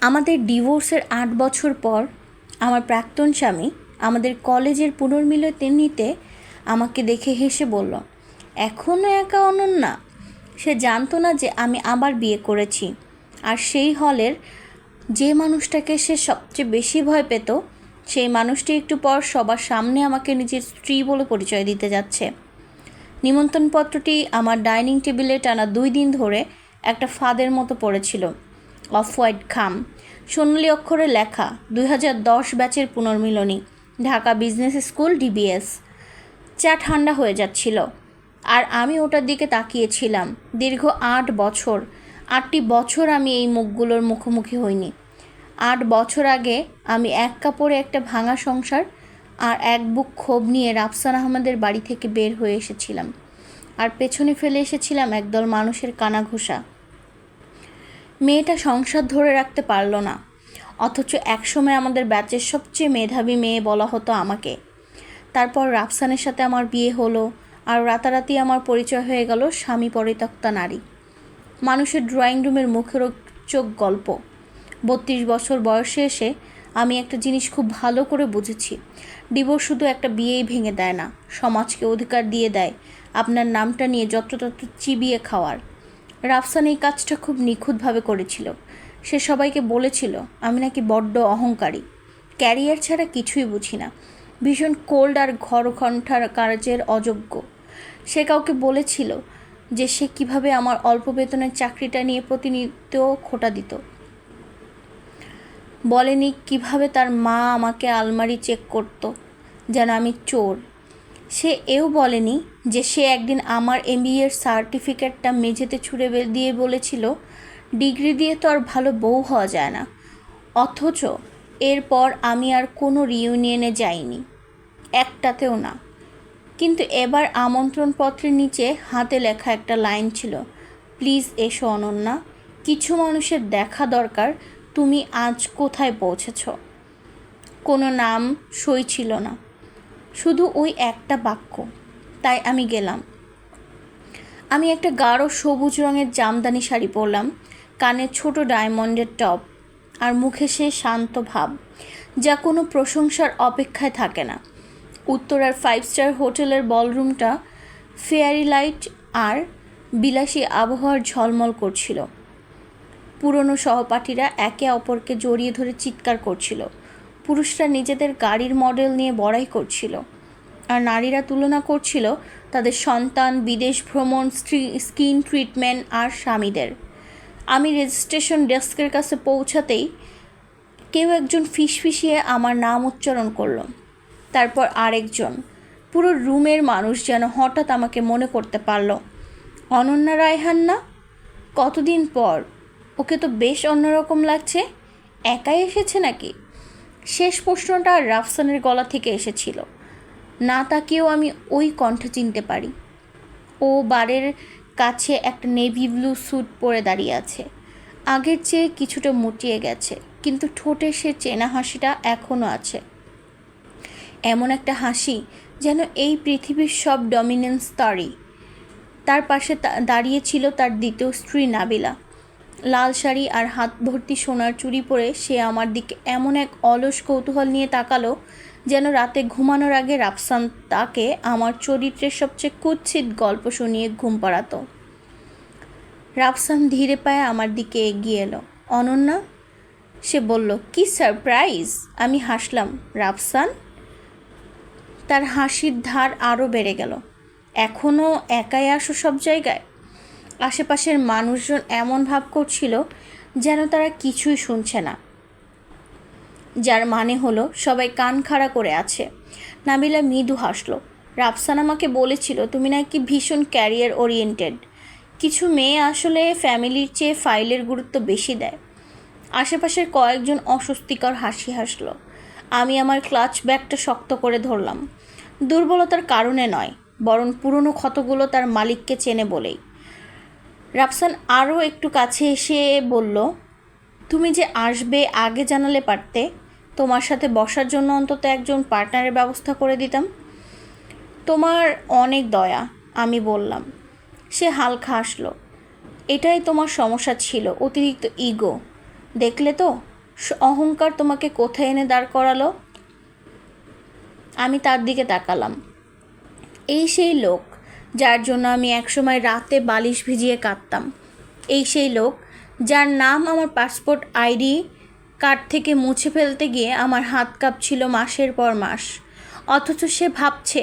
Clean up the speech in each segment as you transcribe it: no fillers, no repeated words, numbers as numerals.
আমাদের ডিভোর্সের ৮ বছর পর আমার প্রাক্তন স্বামী আমাদের কলেজের পুনর্মিলনীতে আমাকে দেখে হেসে বলল, এখনও একা অনন্যা। সে জানতো না যে আমি আবার বিয়ে করেছি, আর সেই হলের যে মানুষটাকে সে সবচেয়ে বেশি ভয় পেত সেই মানুষটি একটু পর সবার সামনে আমাকে নিজের স্ত্রী বলে পরিচয় দিতে যাচ্ছে। নিমন্ত্রণপত্রটি আমার ডাইনিং টেবিলে টানা 2 দিন ধরে একটা ফাঁদের মতো পড়েছিল। অফ হোয়াইট খাম, সোনালি অক্ষরে লেখা 2010 ব্যাচের পুনর্মিলনী, ঢাকা বিজনেস স্কুল, ডিবিএস। চা ঠান্ডা হয়ে যাচ্ছিল আর আমি ওটার দিকে তাকিয়েছিলাম। দীর্ঘ 8 বছর, 8টি বছর আমি এই মুখগুলোর মুখোমুখি হইনি। 8 বছর আগে আমি এক কাপড়ে একটা ভাঙা সংসার আর এক বুক ক্ষোভ নিয়ে রাফসান আহমেদের বাড়ি থেকে বের হয়ে এসেছিলাম, আর পেছনে ফেলে এসেছিলাম একদল মানুষের কানাঘুষা। মেয়েটা সংসার ধরে রাখতে পারল না, অথচ একসময় আমাদের ব্যাচের সবচেয়ে মেধাবী মেয়ে বলা হতো আমাকে। তারপর রাফসানের সাথে আমার বিয়ে হলো, আর রাতারাতি আমার পরিচয় হয়ে গেল স্বামী পরিত্যক্তা নারী। মানুষের ড্রয়িং রুমের মুখরোচক গল্প। 32 বছর বয়সে এসে আমি একটা জিনিস খুব ভালো করে বুঝেছি, ডিভোর্স শুধু একটা বিয়েই ভেঙে দেয় না, সমাজকে অধিকার দিয়ে দেয় আপনার নামটা নিয়ে যত্রতত্র চিবিয়ে খাওয়ার। রাফসান এই কাজটা খুব নিখুঁতভাবে করেছিল। সে সবাইকে বলেছিল আমি নাকি বড্ড অহংকারী, ক্যারিয়ার ছাড়া কিছুই বুঝি না, ভীষণ কোল্ড আর ঘণ্টার কাজের অযোগ্য। সে কাউকে বলেছিল যে সে কিভাবে আমার অল্প বেতনের চাকরিটা নিয়ে প্রতিনিয়ত খোঁটা দিত। বলেনি কিভাবে তার মা আমাকে আলমারি চেক করত যেন আমি চোর। সে এও বলেনি যে সে একদিন আমার এমবিএর সার্টিফিকেটটা মেঝেতে ছুঁড়ে দিয়ে বলেছিল, ডিগ্রি দিয়ে তো আর ভালো বউ হওয়া যায় না। অথচ এরপর আমি আর কোনো রিইউনিয়নে যাইনি, একটাতেও না। কিন্তু এবার আমন্ত্রণপত্রের নিচে হাতে লেখা একটা লাইন ছিল, প্লিজ এসো অনন্যা, কিছু মানুষের দেখা দরকার, তুমি আজ কোথায় পৌঁছেছ। কোনো নাম সই ছিল না, শুধু ওই একটা বাক্য। তাই আমি গেলাম। আমি একটা গাঢ় সবুজ রঙের জামদানি শাড়ি পরলাম, কানে ছোট ডায়মন্ডের টপ, আর মুখে সে শান্ত ভাব যা কোনো প্রশংসার অপেক্ষায় থাকে না। উত্তরার 5 স্টার হোটেলের বলরুমটা ফেয়ারি লাইট আর বিলাসী আবহাওয়ার ঝলমল করছিল। পুরনো সহপাঠীরা একে অপরকে জড়িয়ে ধরে চিৎকার করছিল, পুরুষরা নিজেদের গাড়ির মডেল নিয়ে বড়াই করছিল, আর নারীরা তুলনা করছিল তাদের সন্তান, বিদেশ ভ্রমণ, স্কিন ট্রিটমেন্ট আর স্বামীদের। আমি রেজিস্ট্রেশন ডেস্কের কাছে পৌঁছাতেই কেউ একজন ফিসফিসিয়ে আমার নাম উচ্চারণ করলো, তারপর আরেকজন। পুরো রুমের মানুষ যেন হঠাৎ আমাকে মনে করতে পারল। অনন্যা রায়হান না? কতদিন পর, ওকে তো বেশ অন্যরকম লাগছে, একাই এসেছে নাকি? শেষ প্রশ্নটা রাফসানের গলা থেকে এসেছিল। না তাকেও আমি ওই কণ্ঠ চিনতে পারি। ও বারের কাছে একটা নেভি ব্লু স্যুট পরে দাঁড়িয়ে আছে, আগের চেয়ে কিছুটা মুটিয়ে গেছে, কিন্তু ঠোঁটে সে চেনা হাসিটা এখনও আছে। এমন একটা হাসি যেন এই পৃথিবীর সব ডমিনেন্স তারই। তার পাশে দাঁড়িয়ে ছিল তার দ্বিতীয় স্ত্রী নাবিলা। লাল শাড়ি আর হাত ভর্তি সোনার চুড়ি পরে সে আমার দিকে এমন এক অলস কৌতূহল নিয়ে তাকালো যেন রাতে ঘুমানোর আগে রাফসান তাকে আমার চরিত্রের সবচেয়ে কুৎসিত গল্প শুনিয়ে ঘুম পাড়াতো। রাফসান ধীরে পায়ে আমার দিকে এগিয়ে এলো। অনন্যা, সে বলল, কি সারপ্রাইজ। আমি হাসলাম। রাফসান? তার হাসির ধার আরও বেড়ে গেল। এখনও একাই আসো সব জায়গায়? আশেপাশের মানুষজন এমন ভাব করছিল যেন তারা কিছুই শুনছে না, যার মানে হলো সবাই কান খাড়া করে আছে। নাবিলা মৃদু হাসলো। রাফসান আমাকে বলেছিল তুমি নাকি ভীষণ ক্যারিয়ার ওরিয়েন্টেড। কিছু মেয়ে আসলে ফ্যামিলির চেয়ে ফাইলের গুরুত্ব বেশি দেয়। আশেপাশের কয়েকজন অস্বস্তিকর হাসি হাসলো। আমি আমার ক্লাচ ব্যাগটা শক্ত করে ধরলাম, দুর্বলতার কারণে নয়, বরং পুরনো ক্ষতগুলো তার মালিককে চেনে বলেই। রাফসান আরও একটু কাছে এসে বলল, তুমি যে আসবে আগে জানালে পারতে, তোমার সাথে বসার জন্য অন্তত একজন পার্টনারের ব্যবস্থা করে দিতাম। তোমার অনেক দয়া, আমি বললাম। সে হালকা হাসলো। এটাই তোমার সমস্যা ছিল, অতিরিক্ত ইগো। দেখলে তো, অহংকার তোমাকে কোথায় এনে দাঁড় করালো? আমি তার দিকে তাকালাম। এই সেই লোক যার জন্য আমি একসময় রাতে বালিশ ভিজিয়ে কাঁদতাম। এই সেই লোক যার নাম আমার পাসপোর্ট আইডি কার্ড থেকে মুছে ফেলতে গিয়ে আমার হাত কাঁপছিল মাসের পর মাস। অথচ সে ভাবছে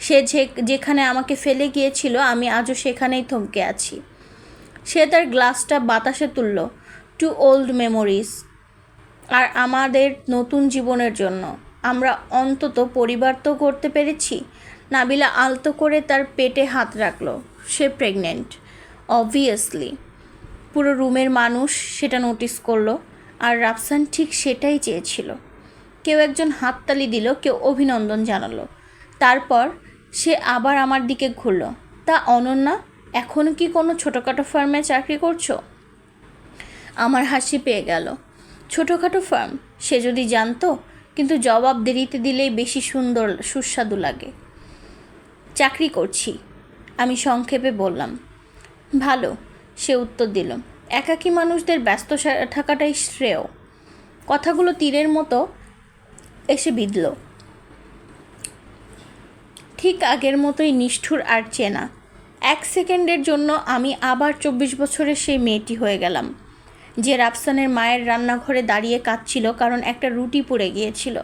সে যেখানে আমাকে ফেলে গিয়েছিল আমি আজও সেখানেই থমকে আছি। সে তার গ্লাসটা বাতাসে তুলল, টু ওল্ড মেমোরিজ। আর আমাদের নতুন জীবনের জন্য। আমরা অন্তত পরিবার তো করতে পেরেছি। নাবিলা আলতো করে তার পেটে হাত রাখলো। সে প্রেগনেন্ট, অবভিয়াসলি। পুরো রুমের মানুষ সেটা নোটিস করলো, আর রাফসান ঠিক সেটাই চেয়েছিল। কেউ একজন হাততালি দিল, কেউ অভিনন্দন জানালো। তারপর সে আবার আমার দিকে ঘুরল। তা অনন্যা, এখনও কি কোনো ছোটোখাটো ফার্মে চাকরি করছো? আমার হাসি পেয়ে গেল। ছোটোখাটো ফার্ম, সে যদি জানতো, কিন্তু জবাব দেরিতে দিলেই বেশি সুস্বাদু লাগে। চাকরি করছি, আমি সংক্ষেপে বললাম। ভালো, সে উত্তর দিল। একাকী মানুষদের ব্যস্ত থাকাটাই শ্রেয়। কথাগুলো তীরের মতো এসে বিঁধল। ঠিক আগের মতোই নিষ্ঠুর আর চেনা। 1 সেকেন্ডের জন্য আমি আবার 24 বছরের সেই মেয়েটি হয়ে গেলাম, যে রাফসানের মায়ের রান্নাঘরে দাঁড়িয়ে কাঁদছিল কারণ একটা রুটি পুড়ে গিয়েছিল,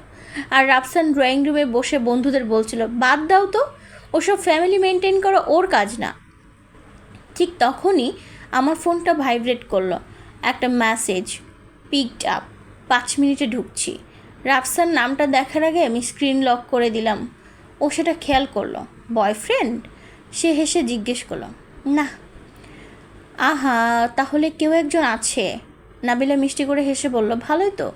আর রাফসান ড্রয়িং রুমে বসে বন্ধুদের বলছিল, বাদ দাও তো, ওসব ফ্যামিলি মেনটেন করা ওর কাজ না। ঠিক তখনই আমার ফোনটা ভাইব্রেট করলো। একটা মেসেজ, পিকড আপ। 5 মিনিটে ঢুকছি। রাফসান নামটা দেখার আগে আমি স্ক্রিন লক করে দিলাম। ও সেটা খেয়াল করলো। বয়ফ্রেন্ড? সে হেসে জিজ্ঞেস করলো। না। আহা, তাহলে কেউ একজন আছে। নাবিলা মিষ্টি করে হেসে বলল, ভালোই তো।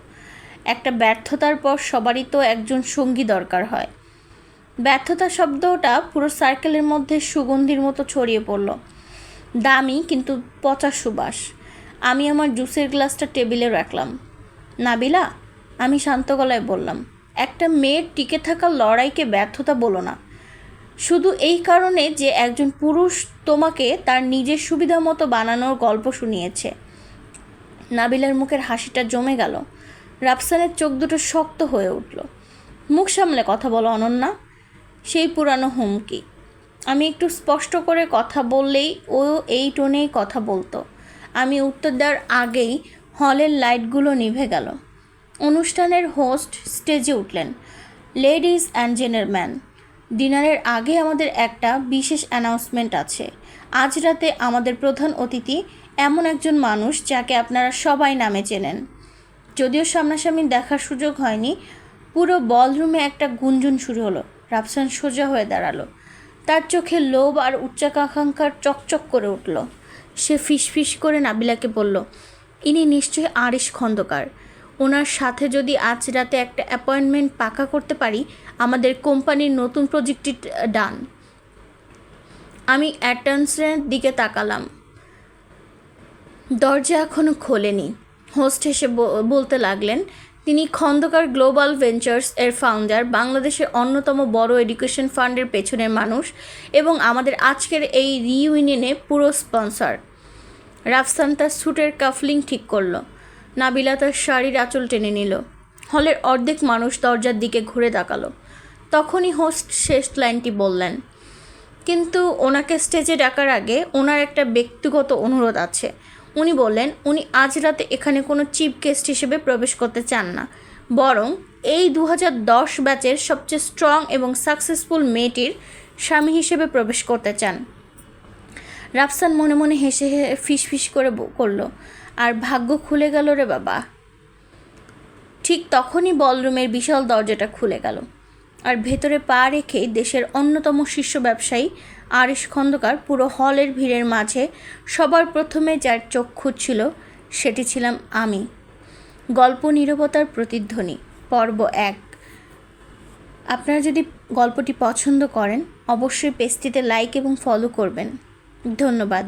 একটা ব্যর্থতার পর সবারই তো একজন সঙ্গী দরকার হয়। ব্যর্থতা শব্দটা পুরো সার্কেলের মধ্যে সুগন্ধির মতো ছড়িয়ে পড়ল। দামি কিন্তু পচা সুবাস। আমি আমার জুসের গ্লাসটা টেবিলে রাখলাম। নাবিলা, আমি শান্ত গলায় বললাম, একটা মেয়ের টিকে থাকার লড়াইকে ব্যর্থতা বলো না, শুধু এই কারণে যে একজন পুরুষ তোমাকে তার নিজের সুবিধা মতো বানানোর গল্প শুনিয়েছে। নাবিলার মুখের হাসিটা জমে গেল। রাফসানের চোখ দুটো শক্ত হয়ে উঠল। মুখ সামলে কথা বলো অনন্যা। সেই পুরানো হুমকি। আমি একটু স্পষ্ট করে কথা বললেই ও এই টোনেই কথা বলতো। আমি উত্তর দেওয়ার আগেই হলের লাইটগুলো নিভে গেল। অনুষ্ঠানের হোস্ট স্টেজে উঠলেন। লেডিজ অ্যান্ড জেন্টলম্যান, ডিনারের আগে আমাদের একটা বিশেষ অ্যানাউন্সমেন্ট আছে। আজ রাতে আমাদের প্রধান অতিথি এমন একজন মানুষ যাকে আপনারা সবাই নামে চেনেন। যদিও সামনাসামনি দেখার সুযোগ হয়নি, পুরো বলরুমে একটা গুঞ্জন শুরু হলো। রাফসান সোজা হয়ে দাঁড়ালো। তার চোখে লোভ আর উচ্চাকাঙ্ক্ষার চকচক করে উঠল। সে ফিসফিস করে নাবিলাকে বলল, ইনি নিশ্চয়ই আরিশ খন্দকার। ওনার সাথে যদি আজ রাতে একটা অ্যাপয়েন্টমেন্ট পাকা করতে পারি, আমাদের কোম্পানির নতুন প্রজেক্টটি ডান। আমি অ্যাটেন্ডেন্সের দিকে তাকালাম। দরজা এখনও খোলেনি। হোস্ট এসে বলতে লাগলেন, তিনি খন্দকার গ্লোবাল ভেঞ্চার্স এর ফাউন্ডার, বাংলাদেশের অন্যতম বড় এডুকেশন ফান্ডের পেছনের মানুষ এবং আমাদের আজকের এই রিইউনিয়নে পুরো স্পন্সর। রাফসান তার স্যুটের কাফলিং ঠিক করল। নাবিলা তার শাড়ির আঁচল টেনে নিল। হলের অর্ধেক মানুষ দরজার দিকে ঘুরে তাকালো। তখনই হোস্ট শেষ লাইনটি বললেন, কিন্তু ওনাকে স্টেজে ডাকার আগে ওনার একটা ব্যক্তিগত অনুরোধ আছে। উনি বললেন, উনি আজ রাতে এখানে কোনো চিফ গেস্ট হিসেবে প্রবেশ করতে চান না, বরং এই 2010 ব্যাচের সবচেয়ে স্ট্রং এবং সাকসেসফুল মেয়েটির স্বামী হিসেবে প্রবেশ করতে চান। রাফসান মনে মনে হেসে ফিসফিস করে করল, আর ভাগ্য খুলে গেল রে বাবা। ঠিক তখনই বলরুমের বিশাল দরজাটা খুলে গেল, আর ভেতরে পা রেখেই দেশের অন্যতম শীর্ষ ব্যবসায়ী আরিশ খন্দকার পুরো হলের ভিড়ের মাঝে সবার প্রথমে যার চোখ খুঁজছিল সেটি ছিলাম আমি। গল্প নীরবতার প্রতিধ্বনি, পর্ব 1। আপনারা যদি গল্পটি পছন্দ করেন অবশ্যই পেজটিতে লাইক এবং ফলো করবেন। ধন্যবাদ।